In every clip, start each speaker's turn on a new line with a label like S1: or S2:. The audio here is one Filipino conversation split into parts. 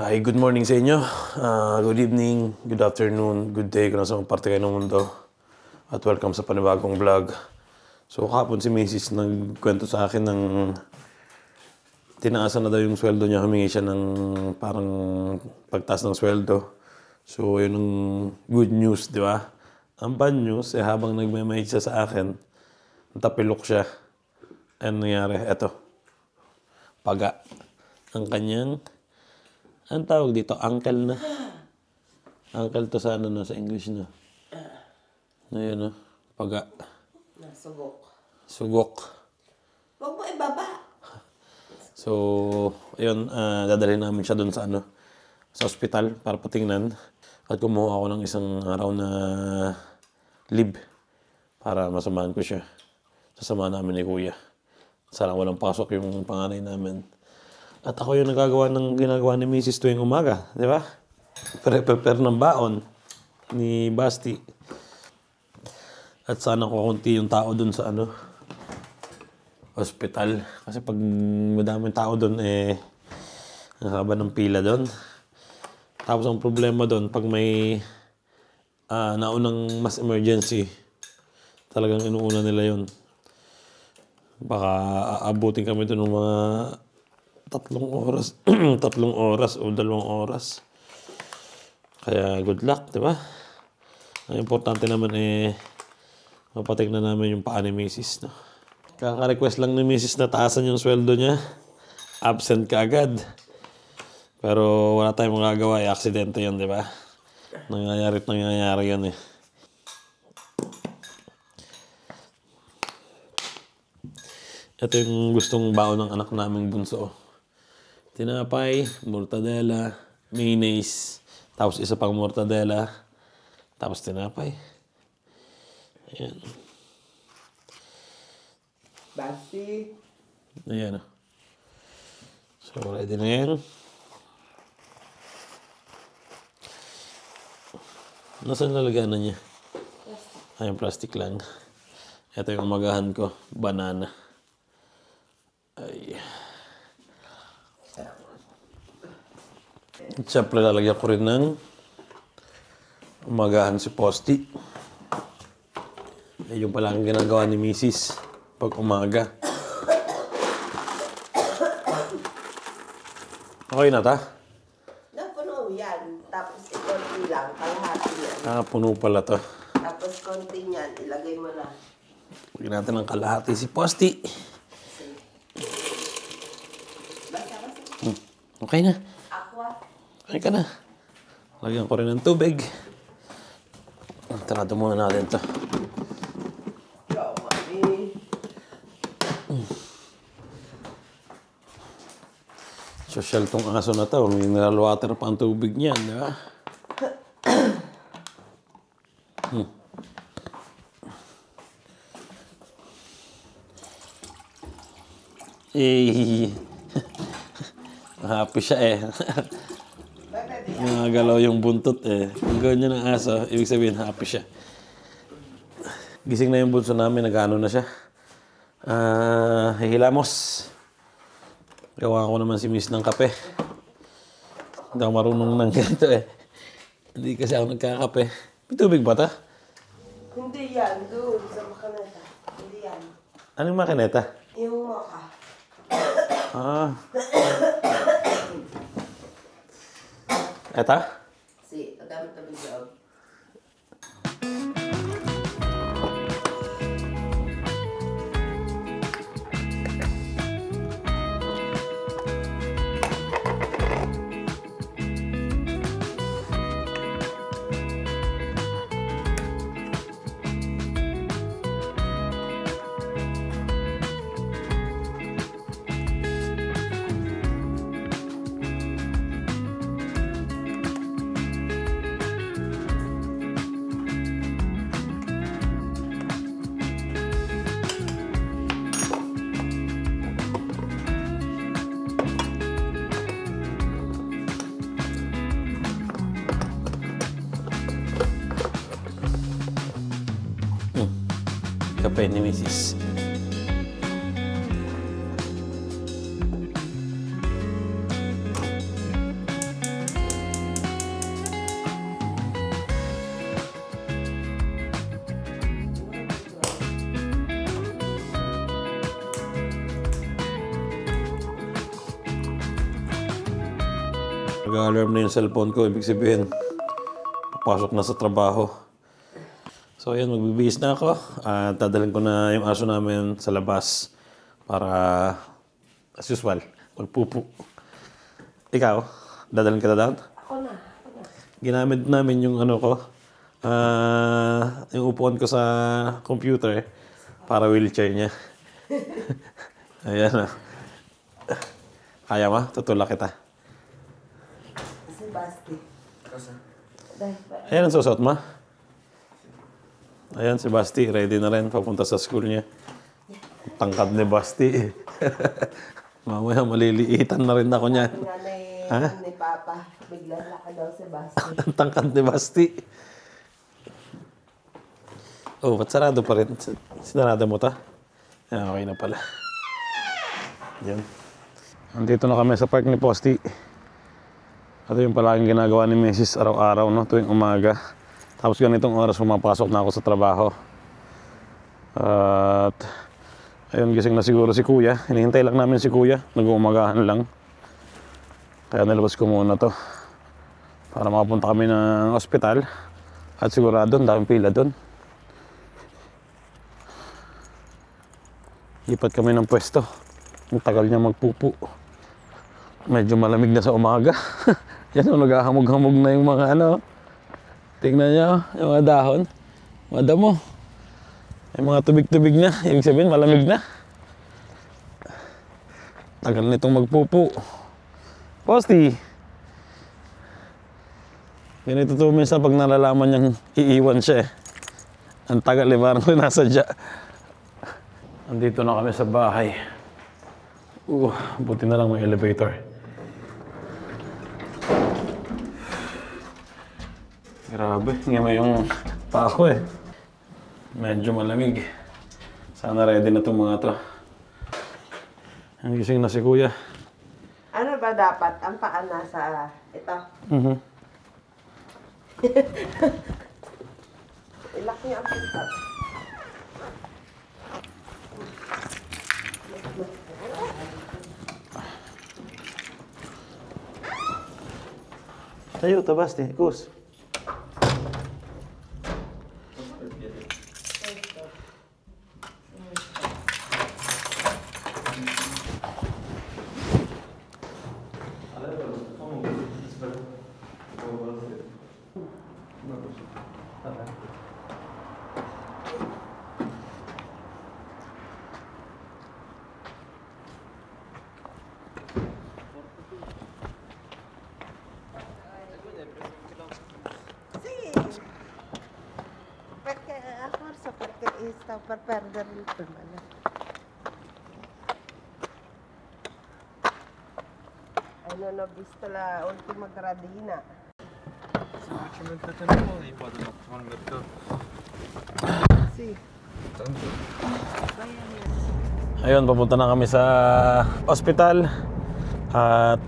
S1: Hi, good morning sa inyo. Good evening, good afternoon, good day kung nasa parte kayo ng mundo. At welcome sa panibagong vlog. So kahapon si Mrs. nagkwento sa akin ng tinaasan na daw yung sweldo niya. Humingi siya ng parang pagtaas ng sweldo. So yun ang good news, di ba? Ang bad news, habang nagme-message siya sa akin, natapilok siya. Ano nangyari? Eto. Paga. Ang kanyang ang tawag dito, uncle na. Uncle to sa sa English na. Ayan paga.
S2: Sugok.
S1: Sugok.
S2: Huwag mo ibaba.
S1: So, ayun, dadalhin namin siya dun sa sa ospital para patingnan. At kumuha ako ng isang araw na leave para masamahan ko siya. Sasamahan namin ni Kuya. Sana walang pasok yung panganay namin. At ako yung ginagawa ni Mrs. tuwing umaga, di ba? Prepare ng baon ni Basti. At sana kukunti yung tao dun sa hospital. Kasi pag madaming tao dun, ang haba ng pila dun. Tapos ang problema dun, pag may naunang mass emergency, talagang inuuna nila yun. Baka aabutin kami dun ng mga 3 oras, 3 oras o 2 oras. Kaya good luck, di ba? Ang importante naman mapatignan namin yung paa ni Mrs. No? Kaka-request lang ni Mrs. na taasan yung sweldo niya. Absent ka agad. Pero wala tayong magagawa, aksidente yun, di ba? Nangyayari yun Ito yung gustong baon ng anak naming bunso. Tinapay, mortadela, mayonnaise, tapos isa pang mortadela, tapos tinapay. Ayan.
S2: Basti.
S1: Ayan. So, ready na yan. Nasaan lalagyan na niya? Ay, yung plastic lang. Ito yung umagahan ko, banana. Ay. At siyempre, lalagyan ko rin ng umagahan si Posti. Yung pala ang ginagawa ni Mrs. pag umaga. Okay na ta?
S2: Napuno yan. Tapos konti lang. Kalahati yan.
S1: Puno pala to.
S2: Tapos konti yan. Ilagay mo na.
S1: Lagyan natin ng kalahati si Posti. Okay na.
S2: Aqua.
S1: Okay ka na. Lagyan ko rin ng tubig. Tarado muna natin to.
S2: Yo, mami.
S1: Social tong aso na to. Mineral water pa ang tubig niyan, di ba? Happy siya Galaw yung buntot Kung ganyan ang aso, ibig sabihin happy siya. Gising na yung bunso namin, nag-ano na siya. Hihilamos. Gawa ko naman si Miss ng kape. Hindi ako marunong ng ganito Hindi kasi ako nagkakape. May tubig ba ta?
S2: Hindi yan. Doon sa makaneta. Hindi yan.
S1: Anong makineta?
S2: Yung maka.
S1: Eta?
S2: Si, ang dami loob.
S1: Kape ni Mrs. Nag-alarm na yung cellphone ko, ibig sabihin, papasok na sa trabaho. So ayan, magbibihis na ako at dadalhin ko na yung aso namin sa labas para, as usual, magpupo. Ikaw, dadalhin ka na doon?
S2: Ako na.
S1: Ginamit namin yung ano ko, yung upuan ko sa computer para wheelchair niya. Ayan. Kaya mo? Tutulak kita.
S2: Si Basti.
S1: Ayan ang susot mo. Ayan si Basti, ready na rin papunta sa school niya. Tangkad ni Basti. Mamaya maliliitan na rin ako niyan.
S2: Ni Papa, bigla laka daw si Basti.
S1: Ang tangkad ni Basti. Oh, ba't sarado pa rin? Sinarado mo ta? Yan, okay na pala. Yan. Andito na kami sa park ni Posti. Ito yung palaging ginagawa ni Mrs. araw-araw, no? Tuwing umaga. Tapos ganitong oras pumapasok na ako sa trabaho. At ayun, gising na siguro si Kuya. Hinihintay lang namin si Kuya. Nag-uumagahan lang. Kaya nilabas ko muna to. Para makapunta kami ng ospital. At sigurado, daming pila doon. Lipat kami ng pwesto. Ang tagal niya magpupo. Medyo malamig na sa umaga. Yan, naghahamog-hamog na yung mga ano. Tingnan niyo, yung mga dahon. Mga damo. Yung mga tubig-tubig na. Ibig sabihin, malamig na. Tagal nitong magpupo. Posti! Ganito to minsan pag nalalaman niyang iiwan siya eh. Ang tagal eh, parang nasadya. Andito na kami sa bahay. Buti na lang may elevator. Grabe, ngayon yung pako eh. Medyo malamig. Sana ready na itong mga to. Ang gising na si Kuya.
S2: Ano ba dapat? Ang paa nasa ito. Ilak niya ang pinto.
S1: Tayo, Basti. Kus.
S2: Perché a forza perché sta per perdere il pallone. Non ho visto la ultima gradina.
S3: Semplicemente telefono e vado un attimo al mercato.
S2: Sì.
S3: Tanto.
S1: Ayun, papunta na kami sa ospital. At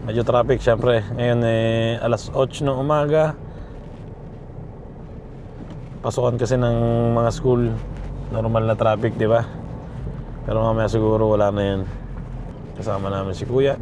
S1: medyo traffic syempre. Ngayon eh, alas 8 ng umaga. Pasukan kasi ng mga school. Normal na traffic, di ba? Pero mamaya siguro wala na yan. Kasama namin si Kuya.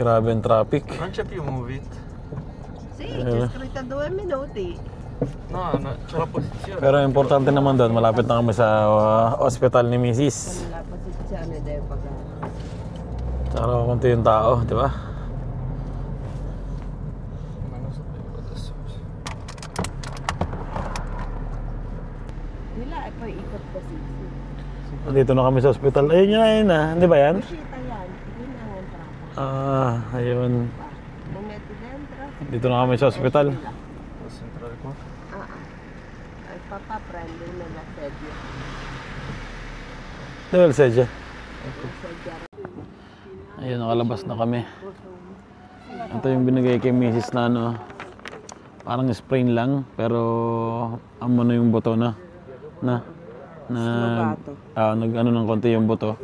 S1: Grabe ang traffic.
S3: Non c'è più Move It?
S2: Sì, c'è scritto 2 minuti.
S3: No, no, c'è la posizione.
S1: Pero importante naman doon, malapit na kami sa ospital ni Mrs.
S2: La posizione deve pagare.
S1: Tsaka konti yung tao, di ba?
S3: Ma lo sapevo adesso.
S2: Di là e poi ikot kasi.
S1: Dito na kami sa ospital. Ayun na. Hindi ba yan?
S2: Uscita yan. Yun ang entrata.
S1: Ayun.
S2: Lo metti dentro.
S1: Dito na kami sa ospital.
S3: Posso entrare qua?
S2: Il papà prende nella sedia.
S1: Dewel sedya.
S2: La sedia.
S1: Ayun, nakalabas na kami. Ito yung binigay kay Mrs. na ano, parang sprain lang, pero amo na yung buto na nag-ano ng konti yung buto.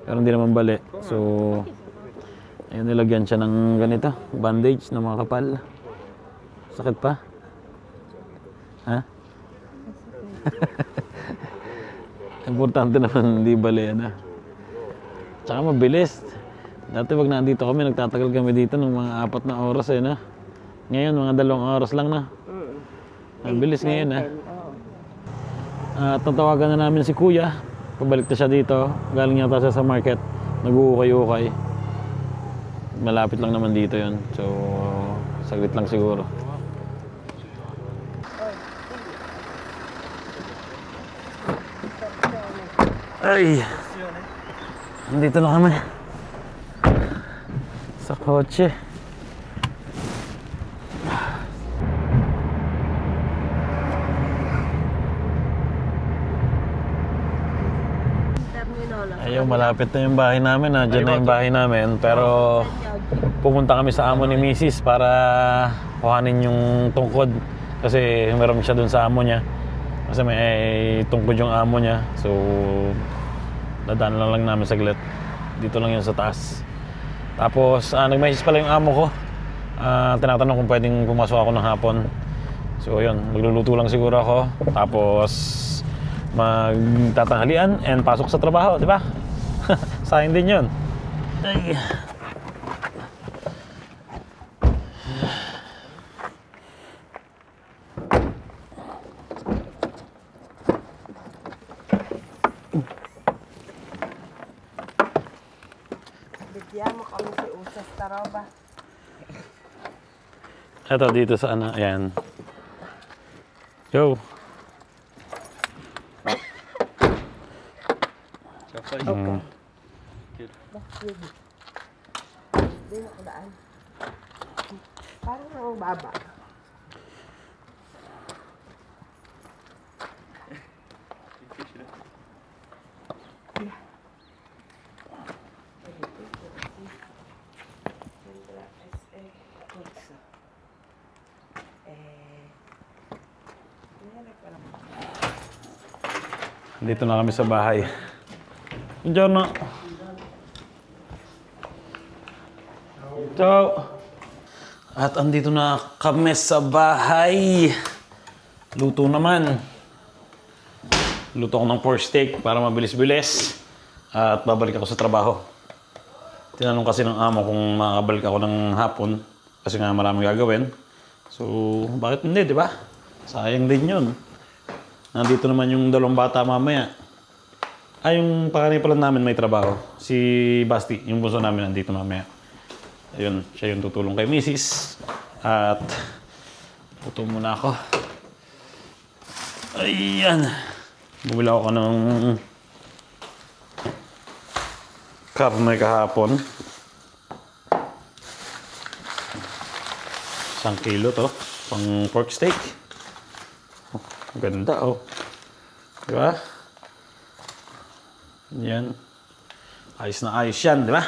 S1: Pero hindi naman bali. So, ayun, nilagyan siya ng ganito, bandage na mga kapal. Sakit pa? Ha? Importante naman, hindi bali na. Tsaka mabilis. Dati pag nandito kami, nagtatagal kami dito ng mga 4 na oras na. Ngayon, mga 2 oras lang na. Mabilis ngayon At natawagan na namin si Kuya. Pabalik na siya dito. Galing yata siya sa market. Nag-uukay-ukay. Malapit lang naman dito yon. So, saglit lang siguro. Ay! Nandito na kami. Sa kotse. Ayun, malapit na yung bahay namin. Diyan na yung bahay namin. Pero pumunta kami sa amo ni Mrs. para kuhanin yung tungkod. Kasi meron siya dun sa amo niya. Kasi may tungkod yung amo niya. So, dadaan lang namin saglit. Dito lang yun sa taas. Tapos, nag-message pala yung amo ko. Tinatanong kung pwedeng pumasok ako ng hapon. So, yun. Magluluto lang siguro ako. Tapos, magtatanghalian and pasok sa trabaho, di ba? Sayang din yun. Ay.
S2: Bigyan mo kami si Usas Taroba.
S1: Ito, dito sa ano, ayan. Yo.
S2: Okay. Bakit? Hindi na kudaan. Parang ang baba.
S1: Dito na kami sa bahay. Buongiorno. Ciao. At andito na kami sa bahay. Luto naman. Luto ko ng pork steak para mabilis-bilis. At babalik ako sa trabaho. Tinanong kasi ng amo kung makakabalik ako ng hapon. Kasi nga maraming gagawin. So, bakit hindi, di ba? Sayang din yun. Nandito naman yung 2 bata mamaya. Yung panganay pala namin may trabaho. Si Basti, yung bunso namin nandito mamaya. Ayun, siya yung tutulong kay Mrs. At luto muna ako. Ayan. Bumili ako ng karne kahapon. 1 kilo to. Pang pork steak. Oh, ganda oh. Diba? Yan. Ayos na ayos yan, di ba?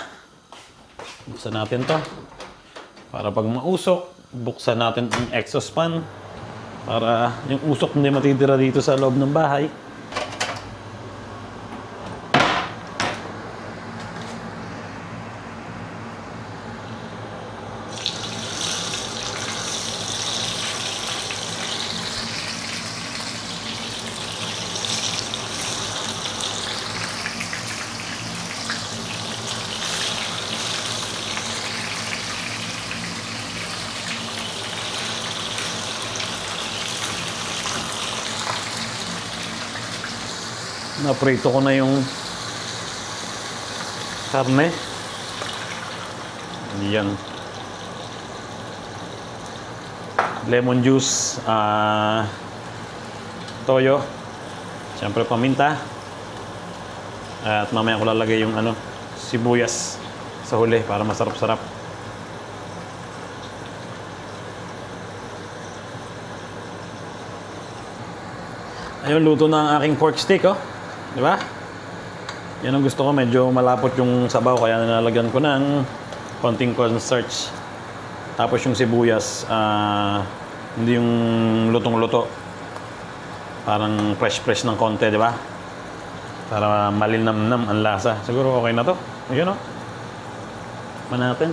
S1: Buksan natin to. Para pag mausok, buksan natin ang exhaust fan. Para yung usok hindi matitira dito sa loob ng bahay. Naprito ko na yung karne. Yan. Lemon juice, toyo, siyempre paminta. At mamaya ko lalagay yung sibuyas sa huli para masarap-sarap. Ayun, luto na ang aking pork steak, oh. Di ba? Yan ang gusto ko. Medyo malapot yung sabaw kaya nilalagyan ko ng konting cornstarch. Tapos yung sibuyas, Hindi yung lutong-luto. Parang fresh-fresh ng konti, di ba? Para malinamnam ang lasa. Siguro okay na to. Ayun, oh. Manatin.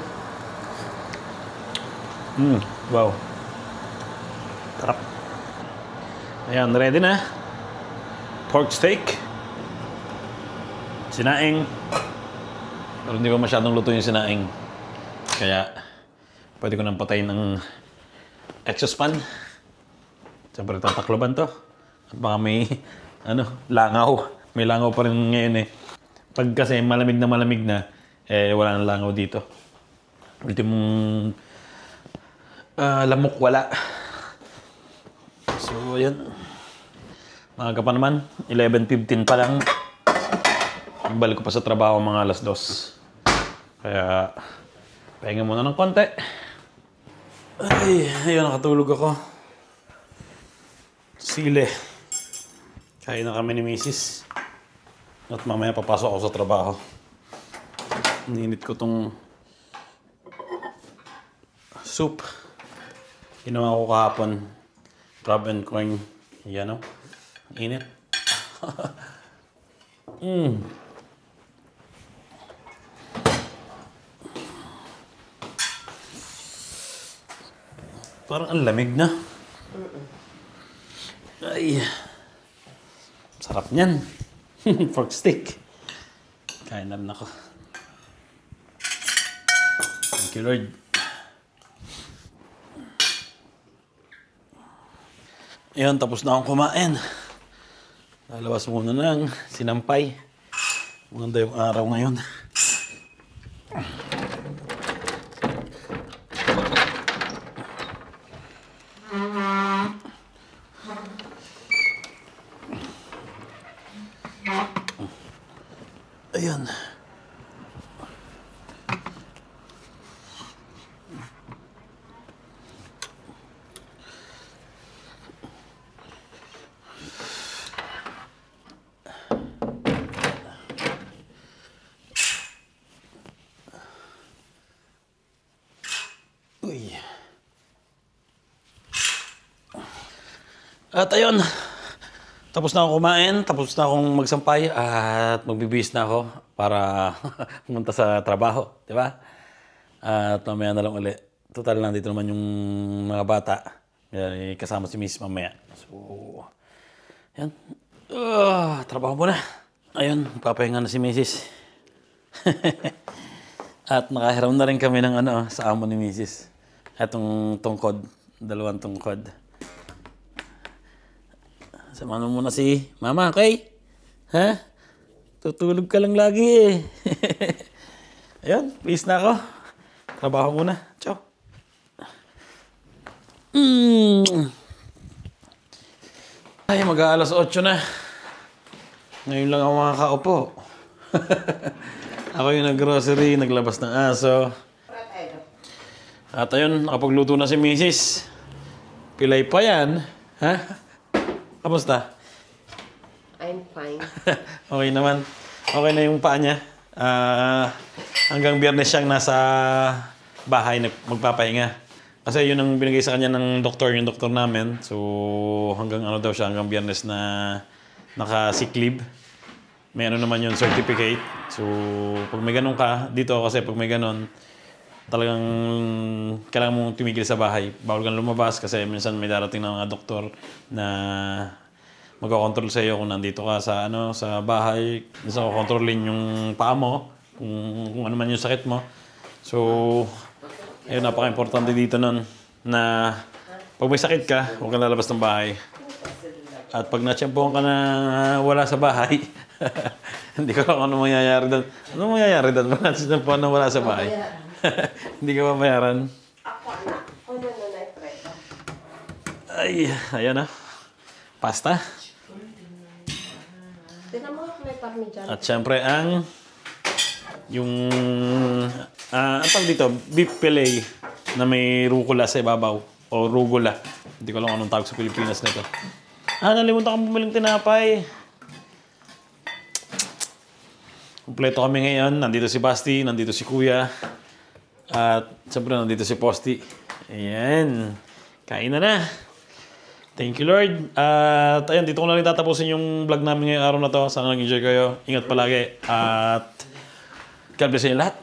S1: Wow. Sarap. Ayan, ready na. Pork steak. Sinaing. Pero hindi ko masyadong luto yung sinaing. Kaya, pwede ko nang patayin ng exhaust fan. Siyempre, tatakloban to. At baka may, langaw. May langaw pa rin ngayon eh. Pag kasi malamig na, wala nang langaw dito. Ultimong lamok wala. So, yan. Maaga pa naman. 11:15 pa lang. Balik ko pa sa trabaho mga 2:00. Kaya, pahinga muna ng konti. Ay, ayun, nakatulog ako. Sile. Kain na kami ni Mrs. At mamaya papasok ako sa trabaho. Ninit ko tong soup. Ginawa ko kahapon. Crab and corn. Yan o. Init. Parang ang lamig na. Ay. Sarap niyan. Pork steak. Kain na rin ako. Thank you, Lord. Ayan, tapos na akong kumain. Lalabas muna ng sinampay. Maganda yung araw ngayon. Ayan. Uy. At ayun. Tapos na akong kumain, tapos na akong magsampay at magbibihis na ako para pumunta sa trabaho, di ba? At mamaya na lang ulit. Total lang dito naman yung mga bata. Kasama si Miss mamaya. So, yan. Trabaho muna. Ayun, papahinga na si Mrs. At nakahiram na rin kami ng sa amo ni Mrs. Itong tungkod, 2 tungkod. Samahan mo muna si Mama, okay? Ha? Tutulog ka lang lagi eh. Ayun, peace na ako. Trabaho muna. Ciao. Ay, mag-aalas 8 na. Ngayon lang ako makakaupo. Ako yung nag-grocery, naglabas ng aso. At ayun, nakapagluto na si Mrs. Pilay pa yan. Ha? Kamusta?
S2: I'm fine.
S1: Okay naman. Okay na yung paa niya. Hanggang Biyernes siyang nasa bahay magpapahinga. Kasi yun ang binigay sa kanya ng doktor, yung doktor namin. So hanggang daw siya, hanggang Biyernes na naka-sick leave. May naman yung certificate. So pag may ganun ka, dito kasi pag may ganun, talagang kailangan mong tumigil sa bahay. Bawal kang lumabas kasi minsan may darating na mga doktor na magkocontrol sa iyo kung nandito ka sa sa bahay. Minsan kokontrolin yung paa mo, kung ano man yung sakit mo. So, ayun, napaka-importante dito nun na pag may sakit ka, huwag kang lalabas ng bahay. At pag natsyempohan ka na wala sa bahay, hindi ko alam ano mangyayari doon. Ano mangyayari doon? Pag natsyempohan na wala sa bahay. Hindi ka mabayaran.
S2: Ako na. Ano na preto?
S1: Ay, ayan na. Pasta.
S2: Tinan mo may parmesan.
S1: At syempre yung ang tawag dito, beef fillet na may rucola sa ibabaw o rugula. Hindi ko alam anong tawag sa Pilipinas nito. Nalimutan kang bumiling tinapay. Kumpleto kami ngayon. Nandito si Basti, nandito si Kuya. At siyempre nandito si Posti. Ayan. Kain na. Thank you, Lord. At ayun, dito ko na rin tatapusin yung vlog namin ngayong araw na to. Sana nag-enjoy kayo. Ingat palagi. At God bless inyo lahat.